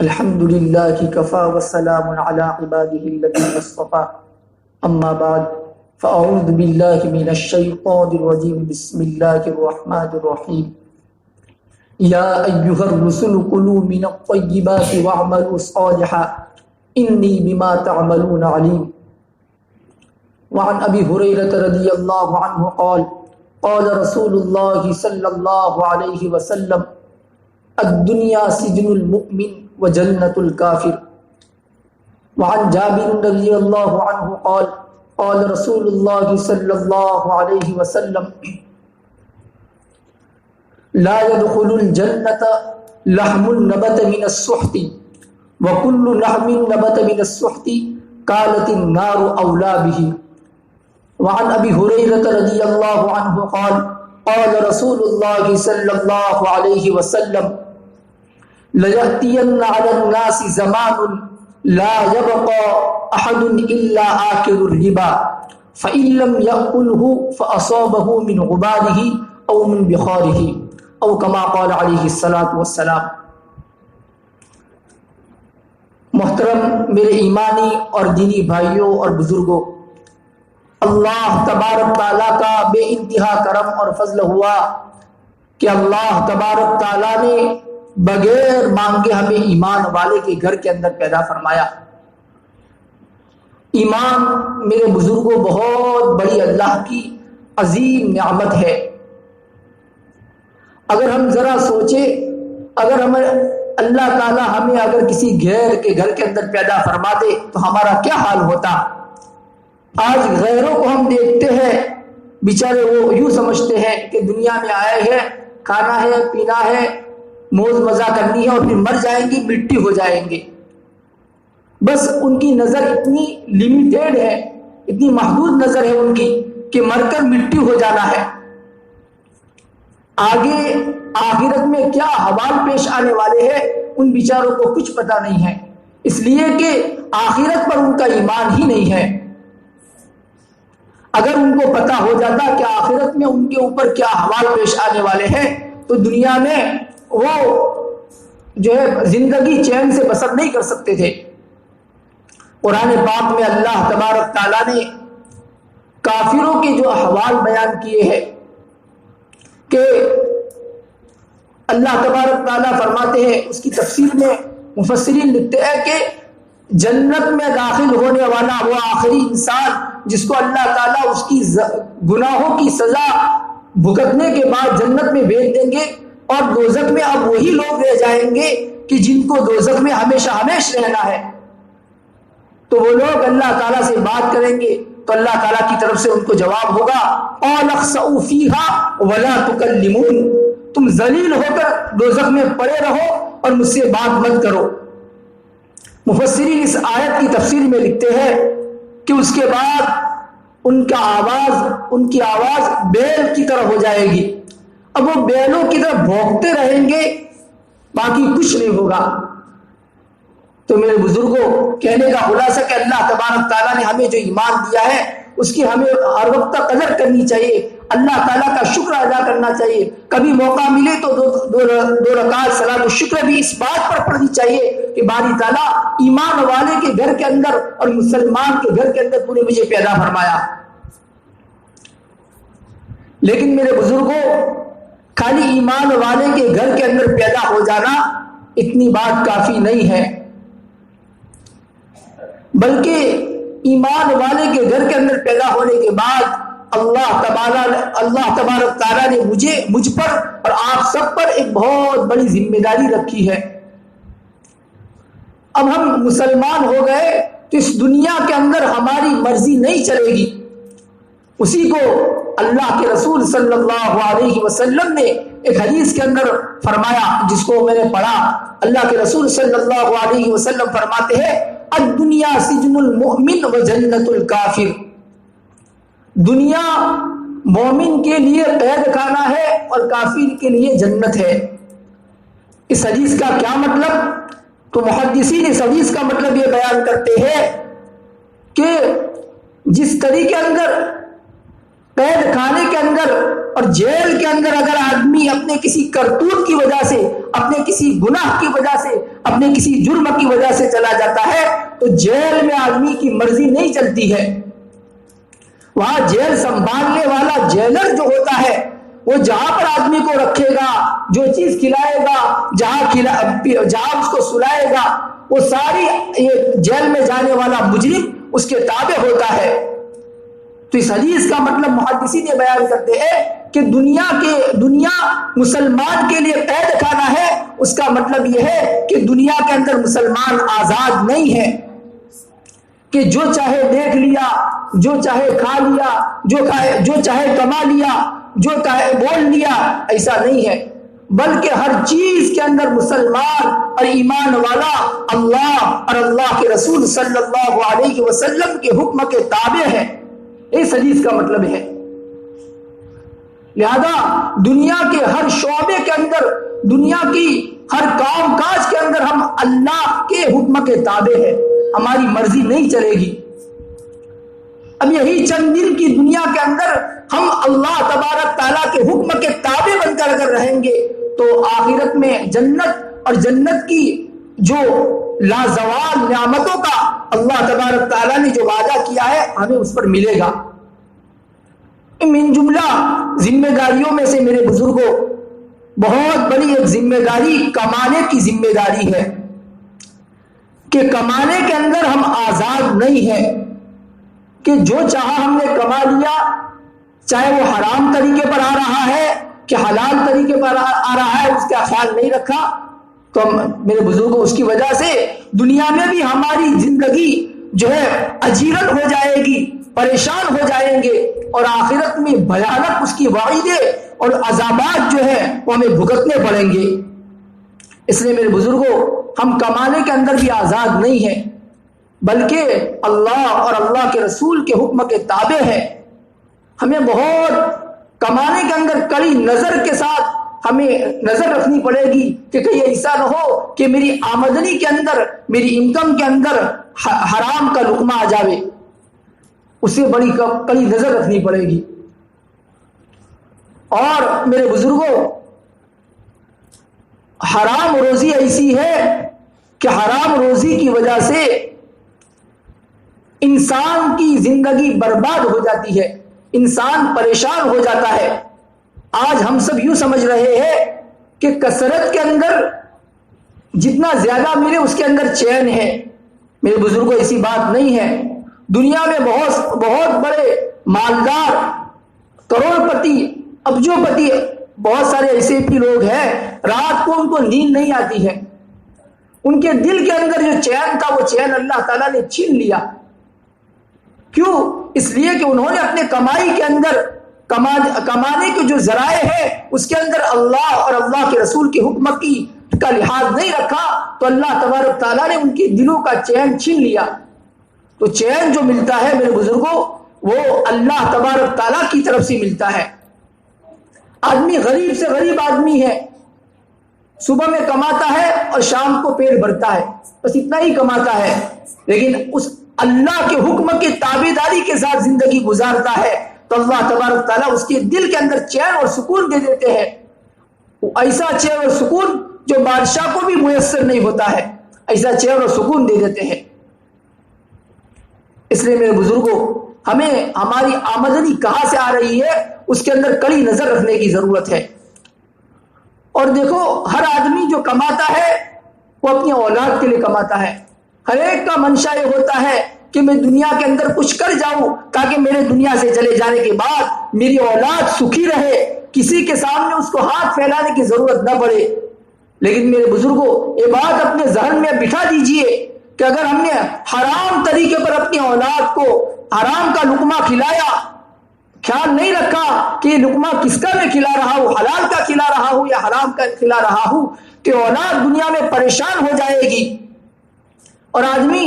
الحمد لله كفى وسلام على عباده الذين اصطفى اما بعد فاعوذ بالله من الشيطان الرجيم بسم الله الرحمن الرحيم يا ايها الرسل كلوا من الطيبات واعملوا صالحا اني بما تعملون عليم وعن ابي هريره رضي الله عنه قال قال رسول الله صلى الله عليه وسلم الدنيا سجن المؤمن وجنة الكافر وعن جابر رضي الله عنه قال قال رسول الله صلى الله عليه وسلم لا يدخل الجنة لحم نبت من السحت وكل لحم نبت من السحت قالت النار أولى به. وعن أبي هريرة رضي الله عنه قال قال رسول الله صلى الله عليه وسلم لَيَأْتِيَنَّ عَلَى النَّاسِ زَمَانٌ لَا يَبْقَى أَحَدٌ إِلَّا آكِلُ الرِّبَا فَإِن لَّمْ يَأْكُلْهُ فَأَصَابَهُ مِنْ غُبَالِهِ أَوْ مِنْ بِخَارِهِ أَوْ كَمَا قَالَ عَلَيْهِ الصَّلَاةُ وَالسَّلَامُ. محترم میرے ایمانی اور دینی بھائیوں اور بزرگوں، اللہ تبارک تعالیٰ کا بے انتہا کرم اور فضل ہوا کہ اللہ تبارک تعالیٰ نے بغیر مانگے ہمیں ایمان والے کے گھر کے اندر پیدا فرمایا. ایمان میرے بزرگوں بہت بڑی اللہ کی عظیم نعمت ہے. اگر ہم ذرا سوچیں، اگر ہمیں اللہ تعالیٰ ہمیں اگر کسی غیر کے گھر کے اندر پیدا فرما دے تو ہمارا کیا حال ہوتا. آج غیروں کو ہم دیکھتے ہیں، بیچارے وہ یوں سمجھتے ہیں کہ دنیا میں آئے ہیں، کھانا ہے، پینا ہے، موج مزہ کرنی ہے اور پھر مر جائیں گے، مٹی ہو جائیں گے. بس ان کی نظر اتنی لیمیٹیڈ ہے، اتنی محدود نظر ہے ان کی کہ مر کر مٹی ہو جانا ہے. آگے آخرت میں کیا حوال پیش آنے والے ہیں ان بیچاروں کو کچھ پتہ نہیں ہے، اس لیے کہ آخرت پر ان کا ایمان ہی نہیں ہے. اگر ان کو پتہ ہو جاتا کہ آخرت میں ان کے اوپر کیا حوال پیش آنے والے ہیں تو دنیا میں وہ جو ہے زندگی چین سے بسر نہیں کر سکتے تھے. قرآن پاک میں اللہ تبارک تعالیٰ نے کافروں کے جو احوال بیان کیے ہیں کہ اللہ تبارک تعالیٰ فرماتے ہیں، اس کی تفسیر میں مفسرین لکھتے ہیں کہ جنت میں داخل ہونے والا وہ آخری انسان جس کو اللہ تعالیٰ اس کی گناہوں کی سزا بھگتنے کے بعد جنت میں بھیج دیں گے، اور دوزخ میں اب وہی لوگ رہ جائیں گے کہ جن کو دوزخ میں ہمیشہ ہمیشہ رہنا ہے. تو وہ لوگ اللہ تعالیٰ سے بات کریں گے تو اللہ تعالیٰ کی طرف سے ان کو جواب ہوگا قَالَ اخْسَئُوا فِيهَا وَلَا تُكَلِّمُونِ، تم ذلیل ہو کر دوزخ میں پڑے رہو اور مجھ سے بات مت کرو. مفسرین اس آیت کی تفسیر میں لکھتے ہیں کہ اس کے بعد ان کی آواز بیل کی طرح ہو جائے گی. اب وہ بیلوں کی طرف بھونکتے رہیں گے، باقی کچھ نہیں ہوگا. تو میرے بزرگوں، کہنے کا خلاصہ کہ اللہ تبارک تعالیٰ نے ہمیں جو ایمان دیا ہے اس کی ہمیں ہر وقت قدر کرنی چاہیے، اللہ تعالیٰ کا شکر ادا کرنا چاہیے. کبھی موقع ملے تو دو رکعت صلاۃ الشکر بھی اس بات پر پڑھنی چاہیے کہ باری تعالیٰ ایمان والے کے گھر کے اندر اور مسلمان کے گھر کے اندر تو نے مجھے پیدا فرمایا. لیکن میرے بزرگوں، خالی ایمان والے کے گھر کے اندر پیدا ہو جانا اتنی بات کافی نہیں ہے، بلکہ ایمان والے کے گھر کے اندر پیدا ہونے کے بعد اللہ تبارک تعالیٰ نے مجھ پر اور آپ سب پر ایک بہت بڑی ذمہ داری رکھی ہے. اب ہم مسلمان ہو گئے تو اس دنیا کے اندر ہماری مرضی نہیں چلے گی. اسی کو اللہ کے رسول صلی اللہ علیہ وسلم نے ایک حدیث کے اندر فرمایا، جس کو میں نے پڑھا. اللہ کے رسول صلی اللہ علیہ وسلم فرماتے ہیں الدنیا سجن المؤمن و جنت الکافر، دنیا مومن کے لیے قید خانہ ہے اور کافر کے لیے جنت ہے. اس حدیث کا کیا مطلب؟ تو محدثین اس حدیث کا مطلب یہ بیان کرتے ہیں کہ جس طریقے اندر قید خانے کے اندر اور جیل کے اندر اگر آدمی اپنے کسی کرتوت کی وجہ سے اپنے کسی گناہ کی وجہ سے، اپنے کسی جرم کی وجہ سے چلا جاتا ہے تو جیل میں آدمی کی مرضی نہیں چلتی ہے. وہاں جیل سنبھالنے والا جیلر جو ہوتا ہے وہ جہاں پر آدمی کو رکھے گا، جو چیز کھلائے گا، جہاں اس کو سلائے گا، وہ ساری یہ جیل میں جانے والا مجرم اس کے تابع ہوتا ہے. تو اس حدیث کا مطلب محدثین یہ بیان کرتے ہیں کہ دنیا مسلمان کے لیے قید خانہ ہے. اس کا مطلب یہ ہے کہ دنیا کے اندر مسلمان آزاد نہیں ہے کہ جو چاہے دیکھ لیا، جو چاہے کھا لیا، جو چاہے کما لیا، جو چاہے بول لیا. ایسا نہیں ہے، بلکہ ہر چیز کے اندر مسلمان اور ایمان والا اللہ اور اللہ کے رسول صلی اللہ علیہ وسلم کے حکم کے تابع ہے. اس حدیث کا مطلب ہے. لہذا دنیا کے ہر شعبے کے اندر، دنیا کی ہر کام کاج کے اندر ہم اللہ کے حکم کے تابع ہیں، ہماری مرضی نہیں چلے گی. اب یہی چند دن کی دنیا کے اندر ہم اللہ تبارک تعالیٰ کے حکم کے تابع بن کر اگر رہیں گے تو آخرت میں جنت اور جنت کی جو لازوال نعمتوں کا اللہ تبارک تعالیٰ نے جو وعدہ کیا ہے ہمیں اس پر ملے گا. من جملہ ذمہ داریوں میں سے میرے بزرگوں بہت بڑی ایک ذمہ داری کمانے کی ذمہ داری ہے کہ کمانے کے اندر ہم آزاد نہیں ہیں کہ جو چاہا ہم نے کما لیا، چاہے وہ حرام طریقے پر آ رہا ہے کہ حلال طریقے پر آ رہا ہے، اس کا خیال نہیں رکھا تو میرے بزرگوں اس کی وجہ سے دنیا میں بھی ہماری زندگی جو ہے اجیرن ہو جائے گی، پریشان ہو جائیں گے، اور آخرت میں بھیانک اس کی وعیدیں اور عذابات جو ہے وہ ہمیں بھگتنے پڑیں گے. اس لیے میرے بزرگوں ہم کمانے کے اندر بھی آزاد نہیں ہیں بلکہ اللہ اور اللہ کے رسول کے حکم کے تابع ہے. ہمیں بہت کمانے کے اندر کڑی نظر کے ساتھ ہمیں نظر رکھنی پڑے گی کہ کہیں ایسا نہ ہو کہ میری آمدنی کے اندر، میری انکم کے اندر حرام کا لقمہ آ جاوے. اسے بڑی کڑی نظر رکھنی پڑے گی. اور میرے بزرگوں حرام روزی ایسی ہے کہ حرام روزی کی وجہ سے انسان کی زندگی برباد ہو جاتی ہے، انسان پریشان ہو جاتا ہے. آج ہم سب یوں سمجھ رہے ہیں کہ کثرت کے اندر جتنا زیادہ ملے اس کے اندر چین ہے. میرے بزرگوں ایسی بات نہیں ہے. دنیا میں بہت بڑے مالدار، کروڑ پتی، ابجو پتی، بہت سارے ایسے بھی لوگ ہیں رات کو ان کو نیند نہیں آتی ہے. ان کے دل کے اندر جو چین تھا وہ چین اللہ تعالیٰ نے چھین لیا. کیوں؟ اس لیے کہ انہوں نے اپنے کمائی کے اندر، کمانے کے جو ذرائع ہے اس کے اندر اللہ اور اللہ کے رسول کے حکم کا لحاظ نہیں رکھا تو اللہ تبارک تعالیٰ نے ان کے دلوں کا چین چھین لیا. تو چین جو ملتا ہے میرے بزرگوں وہ اللہ تبارک تعالیٰ کی طرف سے ملتا ہے. آدمی غریب سے غریب آدمی ہے، صبح میں کماتا ہے اور شام کو پیٹ بھرتا ہے، بس اتنا ہی کماتا ہے، لیکن اس اللہ کے حکم کی تابعداری کے ساتھ زندگی گزارتا ہے تو اللہ تبارک تعالیٰ اس کے دل کے اندر چین اور سکون دے دیتے ہیں. ایسا چین اور سکون جو بادشاہ کو بھی میسر نہیں ہوتا ہے، ایسا چین اور سکون دے دیتے ہیں. اس لیے میرے بزرگوں ہمیں ہماری آمدنی کہاں سے آ رہی ہے اس کے اندر کڑی نظر رکھنے کی ضرورت ہے. اور دیکھو ہر آدمی جو کماتا ہے وہ اپنی اولاد کے لیے کماتا ہے. ہر ایک کا منشا یہ ہوتا ہے کہ میں دنیا کے اندر کچھ کر جاؤں تاکہ میرے دنیا سے چلے جانے کے بعد میری اولاد سکھی رہے، کسی کے سامنے اس کو ہاتھ پھیلانے کی ضرورت نہ پڑے. لیکن میرے بزرگوں یہ بات اپنے ذہن میں بٹھا دیجئے کہ اگر ہم نے حرام طریقے پر اپنی اولاد کو حرام کا لقمہ کھلایا، خیال نہیں رکھا کہ یہ لقمہ کس کا میں کھلا رہا ہوں، حلال کا کھلا رہا ہوں یا حرام کا کھلا رہا ہوں، کہ اولاد دنیا میں پریشان ہو جائے گی. اور آدمی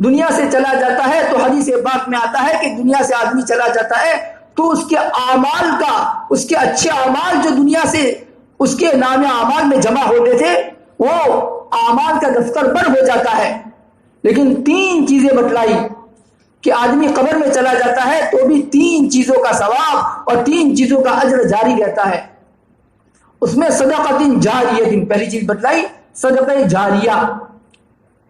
دنیا سے چلا جاتا ہے تو حدیث پاک میں آتا ہے کہ دنیا سے آدمی چلا جاتا ہے تو اس کے اعمال کا، اس کے اچھے اعمال جو دنیا سے اس کے نام اعمال میں جمع ہوتے تھے وہ اعمال کا دفتر بند ہو جاتا ہے. لیکن 3 چیزیں بتلائی کہ آدمی قبر میں چلا جاتا ہے تو بھی 3 چیزوں کا ثواب اور 3 چیزوں کا اجر جاری رہتا ہے. اس میں صدقۃ جاریہ، پہلی چیز بتلائی صدقہ جاریہ،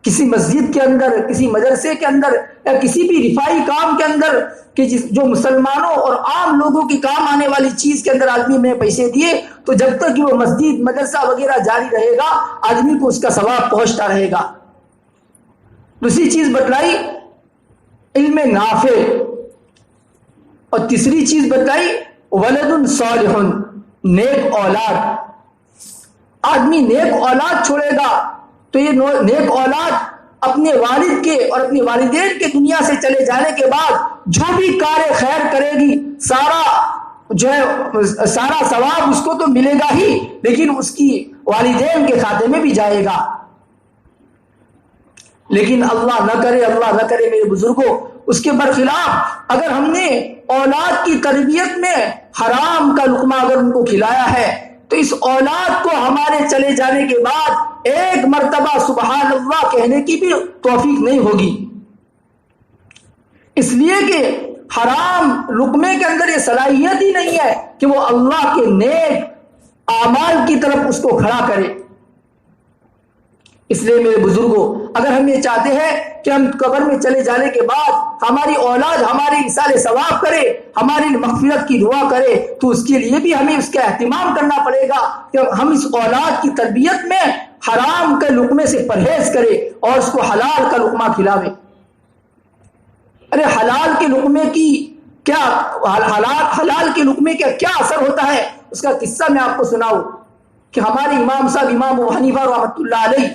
کسی مسجد کے اندر، کسی مدرسے کے اندر یا کسی بھی رفائی کام کے اندر کہ جو مسلمانوں اور عام لوگوں کے کام آنے والی چیز کے اندر آدمی میں پیسے دیے تو جب تک کہ وہ مسجد مدرسہ وغیرہ جاری رہے گا آدمی کو اس کا ثواب پہنچتا رہے گا۔ دوسری چیز بتلائی علم نافع، اور تیسری چیز بتلائی ولد صالح، نیک اولاد۔ آدمی نیک اولاد چھوڑے گا تو یہ نیک اولاد اپنے والد کے اور اپنے والدین کے دنیا سے چلے جانے کے بعد جو بھی کار خیر کرے گی سارا ثواب اس کو تو ملے گا ہی، لیکن اس کی والدین کے کھاتے میں بھی جائے گا۔ لیکن اللہ نہ کرے میرے بزرگوں، اس کے برخلاف اگر ہم نے اولاد کی تربیت میں حرام کا لقمہ اگر ان کو کھلایا ہے تو اس اولاد کو ہمارے چلے جانے کے بعد ایک مرتبہ سبحان اللہ کہنے کی بھی توفیق نہیں ہوگی، اس لیے کہ حرام لقمے کے اندر یہ صلاحیت ہی نہیں ہے کہ وہ اللہ کے نیک اعمال کی طرف اس کو کھڑا کرے۔ اس لیے میرے بزرگوں، اگر ہم یہ چاہتے ہیں کہ ہم قبر میں چلے جانے کے بعد ہماری اولاد ہماری ایصال ثواب کرے، ہماری مغفرت کی دعا کرے، تو اس کے لیے بھی ہمیں اس کا اہتمام کرنا پڑے گا کہ ہم اس اولاد کی تربیت میں حرام کے لقمے سے پرہیز کرے اور اس کو حلال کا لقمہ کھلاوے۔ ارے حلال کے لقمے کی کیا حلال کے لقمے کا کیا اثر ہوتا ہے، اس کا قصہ میں آپ کو سناؤں کہ ہمارے امام صاحب امام ابو حنیفہ رحمۃ اللہ علیہ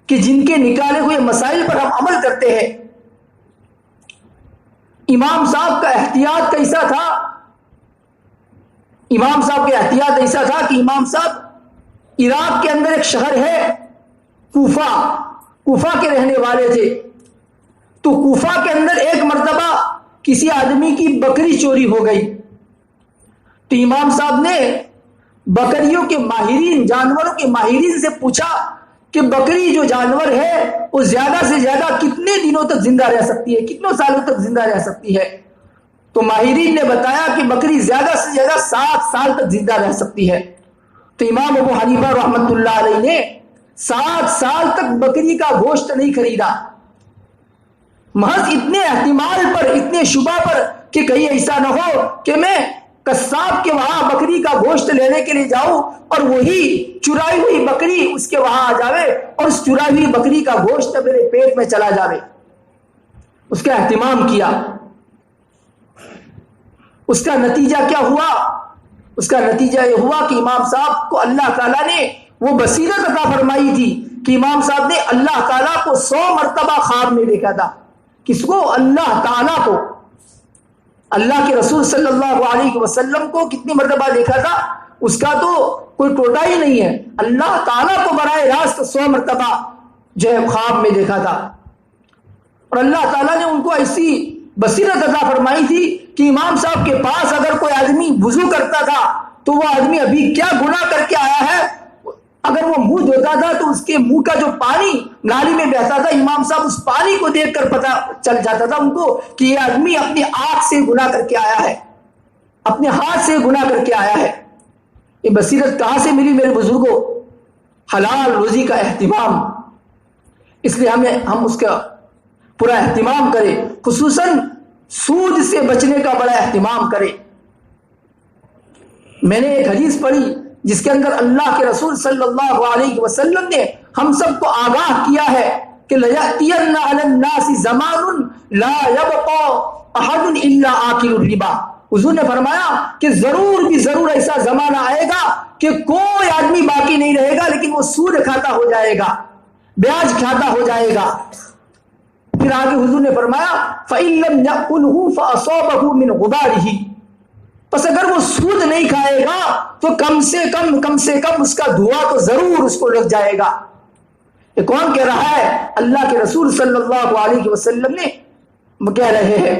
کہ جن کے نکالے ہوئے مسائل پر ہم عمل کرتے ہیں، امام صاحب کا احتیاط کیسا تھا؟ امام صاحب کا احتیاط ایسا تھا کہ امام صاحب عراق کے اندر ایک شہر ہے کوفہ کے رہنے والے تھے، تو کوفہ کے اندر ایک مرتبہ کسی آدمی کی بکری چوری ہو گئی، تو امام صاحب نے بکریوں کے ماہرین، جانوروں کے ماہرین سے پوچھا کہ بکری جو جانور ہے وہ زیادہ سے زیادہ کتنے دنوں تک زندہ رہ سکتی ہے، کتنے سالوں تک زندہ رہ سکتی ہے؟ تو ماہرین نے بتایا کہ بکری زیادہ سے زیادہ 7 سال تک زندہ رہ سکتی ہے۔ تو امام ابو حنیفہ رحمۃ اللہ علیہ نے 7 سال تک بکری کا گوشت نہیں خریدا، محض اتنے احتمال پر، اتنے شبہ پر کہ کہیں ایسا نہ ہو کہ میں قصاب کے وہاں بکری کا گوشت لینے کے لیے جاؤں اور وہی چرائی ہوئی بکری اس کے وہاں آ جاوے اور اس چرائی ہوئی بکری کا گوشت میرے پیٹ میں چلا جاوے۔ اس کا اہتمام کیا، اس کا نتیجہ کیا ہوا؟ اس کا نتیجہ یہ ہوا کہ امام صاحب کو اللہ تعالیٰ نے وہ بصیرت عطا فرمائی تھی کہ امام صاحب نے اللہ تعالیٰ کو 100 مرتبہ خواب میں دیکھا تھا۔ کس کو؟ اللہ تعالیٰ کو۔ اللہ کے رسول صلی اللہ علیہ وسلم کو کتنی مرتبہ دیکھا تھا اس کا تو کوئی ٹوٹا ہی نہیں ہے، اللہ تعالیٰ کو براہ راست 100 مرتبہ جو ہے خواب میں دیکھا تھا، اور اللہ تعالیٰ نے ان کو ایسی بصیرت عطا فرمائی تھی کہ امام صاحب کے پاس اگر کوئی آدمی وضو کرتا تھا تو وہ آدمی ابھی کیا گناہ کر کے آیا ہے، اگر وہ منہ دھوتا تھا تو اس کے منہ کا جو پانی نالی میں بہتا تھا، امام صاحب اس پانی کو دیکھ کر پتہ چل جاتا تھا ان کو کہ یہ آدمی اپنی آنکھ سے گناہ کر کے آیا ہے، اپنے ہاتھ سے گناہ کر کے آیا ہے۔ یہ بصیرت کہاں سے ملی میرے بزرگوں؟ حلال روزی کا اہتمام۔ اس لیے ہم اس کا پورا اہتمام کریں، خصوصاً سود سے بچنے کا بڑا اہتمام کریں۔ میں نے ایک حدیث پڑھی جس کے اندر اللہ کے رسول صلی اللہ علیہ وسلم نے ہم سب کو آگاہ کیا ہے کہ لَيَأْتِيَنَّ عَلَى النَّاسِ زَمَانٌ لَا يَبْقَى أَحَدٌ إِلَّا آكِلُ الرِّبَا۔ حضور نے فرمایا کہ ضرور بھی ضرور ایسا زمانہ آئے گا کہ کوئی آدمی باقی نہیں رہے گا لیکن وہ سود کھاتا ہو جائے گا، بیاج کھاتا ہو جائے گا۔ پھر آگے حضور نے فرمایا فَإِن لَّمْ يَأْكُلْهُ فَأَصَابَهُ مِنْ غُبَارِهِ، پس اگر وہ سود نہیں کھائے گا تو کم سے کم اس کا دھواں تو ضرور اس کو لگ جائے گا۔ یہ کون کہہ رہا ہے؟ اللہ کے رسول صلی اللہ علیہ وسلم نے کہہ رہے ہیں،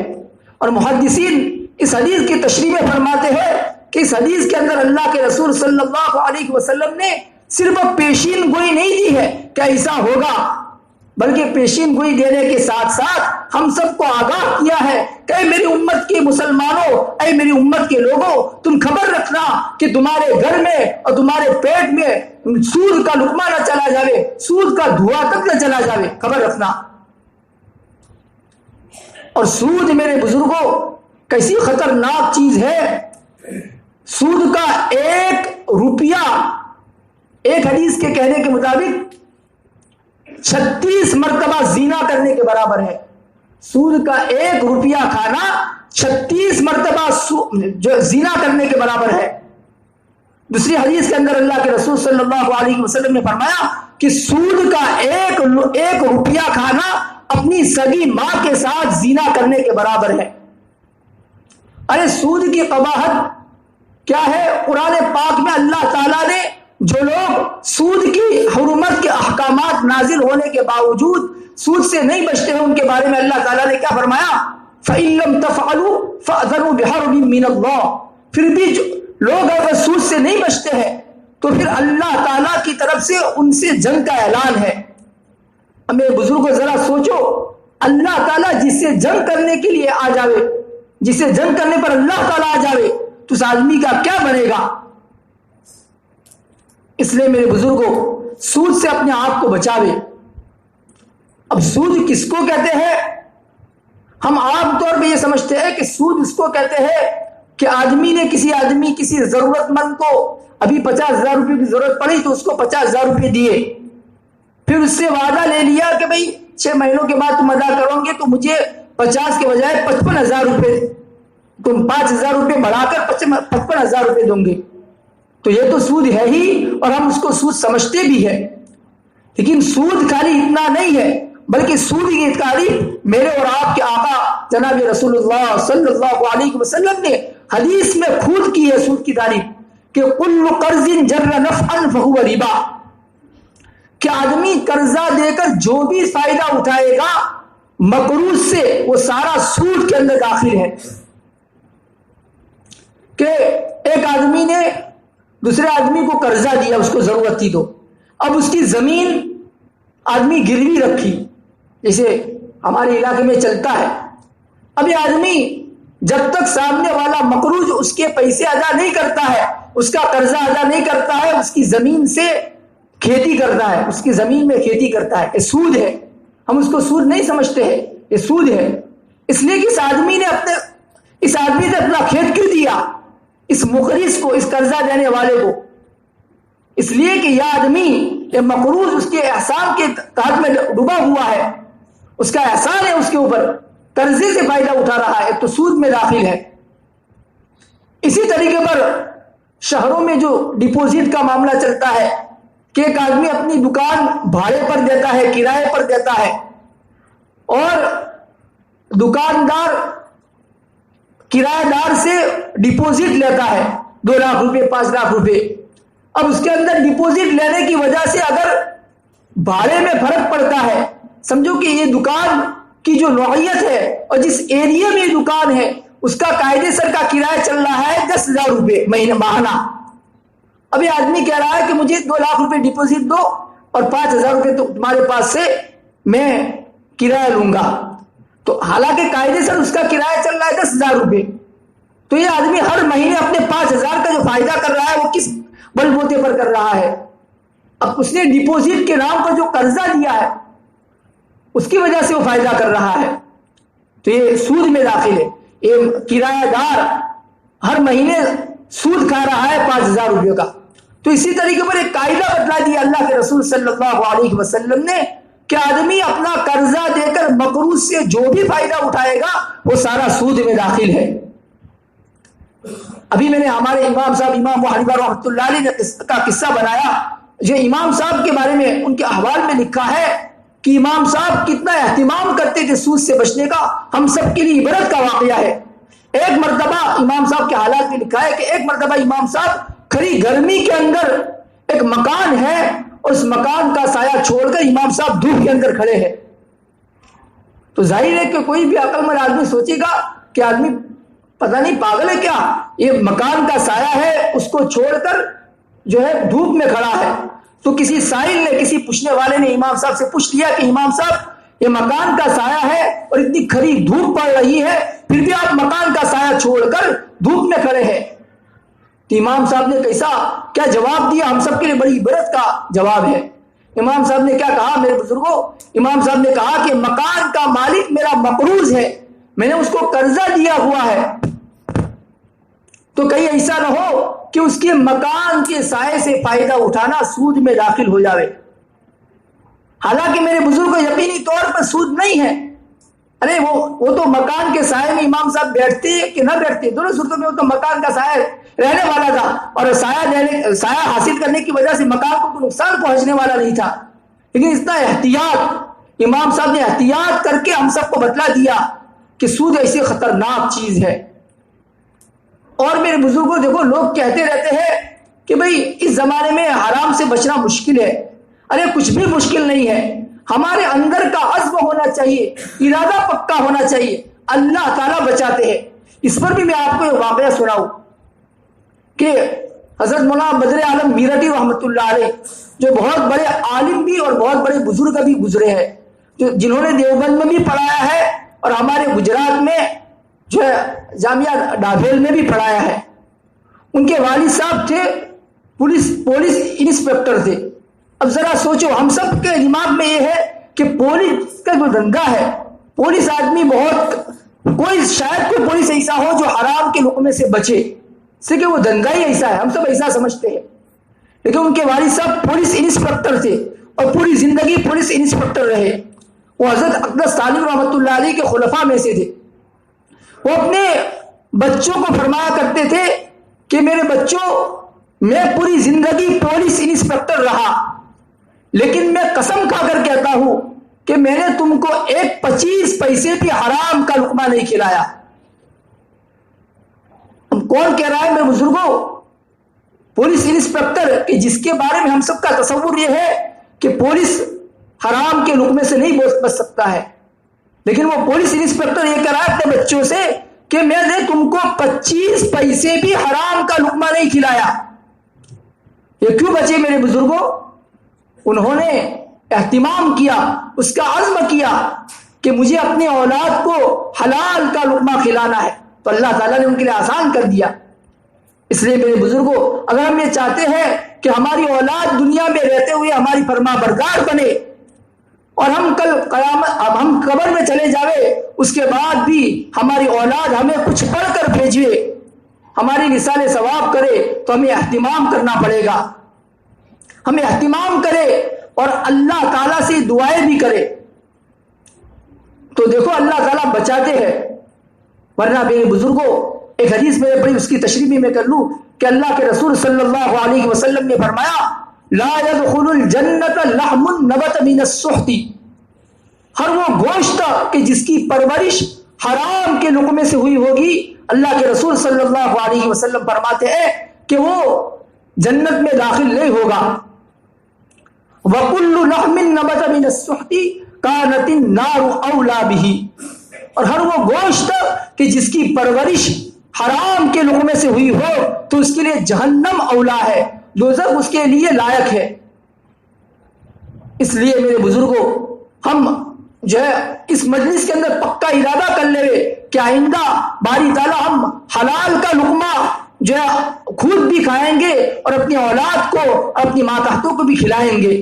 اور محدثین اس حدیث کی تشریح میں فرماتے ہیں کہ اس حدیث کے اندر اللہ کے رسول صلی اللہ علیہ وسلم نے صرف پیشین گوئی نہیں دی ہے کہ ایسا ہوگا، بلکہ پیشین گوئی دینے کے ساتھ ساتھ ہم سب کو آگاہ کیا ہے کہ اے میری امت کے مسلمانوں، اے میری امت کے لوگوں، تم خبر رکھنا کہ تمہارے گھر میں اور تمہارے پیٹ میں سود کا لقمہ نہ چلا جاوے، سود کا دھواں تک نہ چلا جاوے، خبر رکھنا۔ اور سود میرے بزرگوں کیسی خطرناک چیز ہے۔ سود کا 1 روپیہ ایک حدیث کے کہنے کے مطابق 36 مرتبہ زنا کرنے کے برابر ہے۔ سود کا 1 روپیہ کھانا 36 مرتبہ جو زنا کرنے کے برابر ہے۔ دوسری حدیث کے اندر اللہ کے رسول صلی اللہ علیہ وسلم نے فرمایا کہ سود کا 1 روپیہ کھانا اپنی سگی ماں کے ساتھ زنا کرنے کے برابر ہے۔ ارے سود کی قباحت کیا ہے؟ قرآن پاک میں اللہ تعالیٰ نے جو لوگ سود کی حرمت کے احکامات نازل ہونے کے باوجود سود سے نہیں بچتے ہیں، ان کے بارے میں اللہ تعالیٰ نے کیا فرمایا؟ فَإِن لَّمْ تَفْعَلُوا فَأْذَنُوا بِحَرْبٍ مِّنَ اللَّهِ۔ پھر بھی جو لوگ اگر سود سے نہیں بچتے ہیں تو پھر اللہ تعالیٰ کی طرف سے ان سے جنگ کا اعلان ہے۔ اب میرے بزرگوں ذرا سوچو، اللہ تعالیٰ جس سے جنگ کرنے کے لیے آ جاوے، جسے جنگ کرنے پر اللہ تعالیٰ آ جاوے تو اس آدمی کا کیا بنے گا؟ اس لیے میرے بزرگوں سود سے اپنے آپ کو بچاوے۔ اب سود کس کو کہتے ہیں؟ ہم عام طور پہ یہ سمجھتے ہیں کہ سود اس کو کہتے ہیں کہ آدمی نے کسی ضرورت مند کو ابھی 50,000 روپے کی ضرورت پڑی تو اس کو 50,000 روپے دیے، پھر اس سے وعدہ لے لیا کہ بھئی 6 مہینوں کے بعد تم ادا کرو گے تو مجھے 50 کے بجائے 55,000 روپے، تم 5,000 روپے بڑھا کر 55,000 روپے دوں گے۔ تو یہ تو سود ہے ہی، اور ہم اس کو سود سمجھتے بھی ہیں۔ لیکن سود خالی اتنا نہیں ہے، بلکہ سود کی تعریف میرے اور آپ کے آقا جناب رسول اللہ صلی اللہ علیہ وسلم نے حدیث میں خود کی ہے سود کی تعریف کہ کل قرض جر نفعا فهو ربا، کہ آدمی قرضہ دے کر جو بھی فائدہ اٹھائے گا مقروض سے وہ سارا سود کے اندر داخل ہے۔ کہ ایک آدمی نے دوسرے آدمی کو قرضہ دیا، اس کو ضرورت تھی تو اب اس کی زمین آدمی گروی رکھی، جیسے ہمارے علاقے میں چلتا ہے۔ اب یہ آدمی جب تک سامنے والا مقروض اس کے پیسے ادا نہیں کرتا ہے، اس کا قرضہ ادا نہیں کرتا ہے، اس کی زمین سے کھیتی کرتا ہے، اس کی زمین میں کھیتی کرتا ہے، یہ سود ہے۔ ہم اس کو سود نہیں سمجھتے ہیں، یہ سود ہے۔ اس لیے کہ اس آدمی نے اپنا کھیت کیوں دیا؟ اس مقرض کو، اس قرضہ دینے والے کو، اس لیے کہ یہ آدمی، یہ مقروض اس کے احسان کے تحت میں ڈوبا ہوا ہے، اس کا احسان ہے اس کے اوپر، قرضے سے فائدہ اٹھا رہا ہے تو سود میں داخل ہے۔ اسی طریقے پر شہروں میں جو ڈپوزٹ کا معاملہ چلتا ہے کہ ایک آدمی اپنی دکان بھاڑے پر دیتا ہے، کرائے پر دیتا ہے، اور دکاندار کرایہ دار سے ڈپوزٹ لیتا ہے 2 لاکھ روپے، 5 لاکھ روپے۔ اب اس کے اندر ڈپوزٹ لینے کی وجہ سے اگر بھاڑے میں فرق پڑتا ہے، سمجھو کہ یہ دکان کی جو نوعیت ہے اور جس ایریا میں یہ دکان ہے اس کا قاعدے سر کا کرایہ چل رہا ہے 10,000 روپے ماہانہ۔ اب یہ آدمی کہہ رہا ہے کہ مجھے 2 لاکھ روپے ڈپوزٹ دو اور 5,000 روپے تو تمہارے پاس سے میں کرایہ لوں گا، تو حالانکہ قاعدے سر اس کا کرایہ چل رہا ہے 10,000 روپے۔ تو یہ آدمی ہر مہینے اپنے 5,000 کا جو فائدہ کر رہا ہے وہ کس بل بوتے پر کر رہا ہے؟ اب اس نے ڈپوزٹ کے نام پر جو قرضہ دیا ہے اس کی وجہ سے وہ فائدہ کر رہا ہے، تو یہ سود میں داخل ہے۔ یہ کرایہ دار ہر مہینے سود کھا رہا ہے 5,000 روپے کا۔ تو اسی طریقے پر ایک قاعدہ بتلا دیا اللہ کے رسول صلی اللہ علیہ وسلم نے کہ آدمی اپنا قرضہ دے کر مقروض سے جو بھی فائدہ اٹھائے گا وہ سارا سود میں داخل ہے۔ ابھی میں نے ہمارے امام صاحب امام ابو حنیفہ رحمۃ اللہ علیہ کا قصہ بنایا، جو امام صاحب کے بارے میں ان کے احوال میں لکھا ہے کہ امام صاحب کتنا اہتمام کرتے تھے سود سے بچنے کا، ہم سب کے لیے عبرت کا واقعہ ہے۔ ایک مرتبہ امام صاحب کے حالات میں لکھا ہے کہ ایک مرتبہ امام صاحب کھری گرمی کے اندر ایک مکان ہے اور اس مکان کا سایہ چھوڑ کر امام صاحب دھوپ کے اندر کھڑے ہیں۔ تو ظاہر ہے کہ کوئی بھی عقل مند آدمی سوچے گا کہ آدمی پتہ نہیں پاگل ہے کیا، یہ مکان کا سایہ ہے اس کو چھوڑ کر جو ہے دھوپ میں کھڑا ہے۔ تو کسی سائل نے, کسی پوچھنے والے نے امام صاحب سے پوچھ لیا کہ امام صاحب یہ مکان کا سایہ ہے اور اتنی کھری دھوپ پڑ رہی ہے, پھر بھی آپ مکان کا سایہ چھوڑ کر دھوپ میں کھڑے ہیں. تو امام صاحب نے کیا جواب دیا؟ ہم سب کے لیے بڑی عبرت کا جواب ہے. امام صاحب نے کیا کہا میرے بزرگوں؟ امام صاحب نے کہا کہ مکان کا مالک میرا مقروض ہے, میں نے اس کو قرضہ دیا ہوا ہے, تو کہیں ایسا نہ ہو کہ اس کے مکان کے سائے سے فائدہ اٹھانا سود میں داخل ہو جائے. حالانکہ میرے بزرگوں یقینی طور پر سود نہیں ہے. ارے وہ تو مکان کے سائے میں امام صاحب بیٹھتے کہ نہ بیٹھتے, دونوں صورتوں میں وہ تو مکان کا سایہ رہنے والا تھا, اور سایہ حاصل کرنے کی وجہ سے مکان کو کوئی نقصان پہنچنے والا نہیں تھا. لیکن اتنا احتیاط امام صاحب نے احتیاط کر کے ہم سب کو بتلا دیا کہ سود ایسی خطرناک چیز ہے. اور میرے بزرگوں دیکھو, لوگ کہتے رہتے ہیں کہ بھئی اس زمانے میں حرام سے بچنا مشکل ہے. ارے کچھ بھی مشکل نہیں ہے, ہمارے اندر کا عزم ہونا چاہیے, ارادہ پکا ہونا چاہیے, اللہ تعالیٰ بچاتے ہیں. اس پر بھی میں آپ کو ایک واقعہ سناؤں کہ حضرت مولانا بدر عالم میرٹھی رحمۃ اللہ علیہ, جو بہت بڑے عالم بھی اور بہت بڑے بزرگ بھی گزرے ہیں, جنہوں نے دیوبند میں بھی پڑھایا ہے اور ہمارے گجرات میں جو ہے جامعہ ڈابھیل میں بھی پڑھایا ہے. ان کے والد صاحب تھے پولیس انسپیکٹر تھے. اب ذرا سوچو, ہم سب کے دماغ میں یہ ہے کہ پولیس کا جو دھندا ہے, پولیس آدمی شاید کوئی پولیس ایسا ہو جو حرام کے لقمے سے بچے, سے کہ وہ دھندا ہی ایسا ہے, ہم سب ایسا سمجھتے ہیں. لیکن ان کے والد صاحب پولیس انسپیکٹر تھے اور پوری زندگی پولیس انسپیکٹر رہے. وہ حضرت اقدس سالم رحمۃ اللہ علیہ کے خلفاء میں سے تھے. وہ اپنے بچوں کو فرمایا کرتے تھے کہ میرے بچوں, میں پوری زندگی پولیس انسپیکٹر رہا, لیکن میں قسم کھا کر کہتا ہوں کہ میں نے تم کو 25 پیسے بھی حرام کا لقمہ نہیں کھلایا. کون کہہ رہا ہے میرے بزرگوں؟ پولیس انسپیکٹر, کہ جس کے بارے میں ہم سب کا تصور یہ ہے کہ پولیس حرام کے لقمے سے نہیں بچ سکتا ہے, لیکن وہ پولیس انسپیکٹر یہ کہہ رہا ہے اپنے بچوں سے کہ میں نے تم کو 25 پیسے بھی حرام کا لقمہ نہیں کھلایا. یہ کیوں بچے میرے بزرگوں؟ انہوں نے اہتمام کیا, اس کا عزم کیا کہ مجھے اپنے اولاد کو حلال کا لقمہ کھلانا ہے, تو اللہ تعالیٰ نے ان کے لیے آسان کر دیا. اس لیے میرے بزرگوں, اگر ہم یہ چاہتے ہیں کہ ہماری اولاد دنیا میں رہتے ہوئے ہماری فرما بردار بنے اور ہم کل قیامت, اب ہم قبر میں چلے جاوے, اس کے بعد بھی ہماری اولاد ہمیں کچھ پڑھ کر بھیجے, ہماری نثال ثواب کرے, تو ہمیں اہتمام کرنا پڑے گا. ہمیں اہتمام کرے اور اللہ تعالیٰ سے دعائیں بھی کرے. تو دیکھو اللہ تعالیٰ بچاتے ہیں. ورنہ میرے بزرگوں, ایک حدیث میں پڑھی, اس کی تشریح بھی میں کر لوں کہ اللہ کے رسول صلی اللہ علیہ وسلم نے فرمایا لا يدخل الجنت لحم نبت من السحت, ہر وہ گوشت کہ جس کی پرورش حرام کے لقمے سے ہوئی ہوگی, اللہ کے رسول صلی اللہ علیہ وسلم فرماتے ہیں کہ وہ جنت میں داخل نہیں ہوگا. وَكُلُّ لَحْمٍ نَبَتَ مِنَ السُّحْتِ كَانَتِ النَّارُ أَوْلَى بِهِ, اور ہر وہ گوشت کہ جس کی پرورش حرام کے لقمے سے ہوئی ہو تو اس کے لیے جہنم اولا ہے, دوزخ اس کے لیے لائق ہے. اس لیے میرے بزرگوں, ہم جو ہے اس مجلس کے اندر پکا ارادہ کر لے کہ آئندہ باری تعالیٰ ہم حلال کا لقمہ جو ہے خود بھی کھائیں گے اور اپنی اولاد کو, اپنی ماتحتوں کو بھی کھلائیں گے.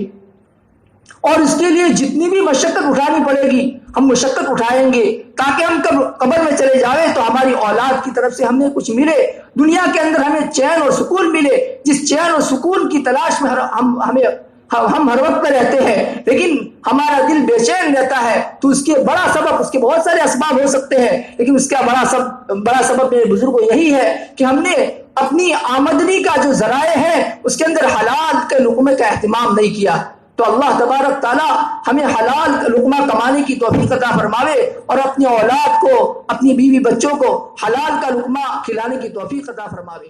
اور اس کے لیے جتنی بھی مشقت اٹھانی پڑے گی ہم مشقت اٹھائیں گے, تاکہ ہم قبر میں چلے جائیں تو ہماری اولاد کی طرف سے ہمیں کچھ ملے, دنیا کے اندر ہمیں چین اور سکون ملے, جس چین اور سکون کی تلاش میں ہم ہر وقت رہتے ہیں, لیکن ہمارا دل بے چین رہتا ہے. تو اس کے بڑا سبب, اس کے بہت سارے اسباب ہو سکتے ہیں, لیکن اس کا بڑا سبب میرے بزرگوں یہی ہے کہ ہم نے اپنی آمدنی کا جو ذرائع ہے اس کے اندر حلال کے لقمے کا اہتمام نہیں کیا. تو اللہ تبارک تعالیٰ ہمیں حلال لقمہ کمانے کی توفیق عطا فرماوے اور اپنی اولاد کو, اپنی بیوی بچوں کو حلال کا لقمہ کھلانے کی توفیق عطا فرماوے.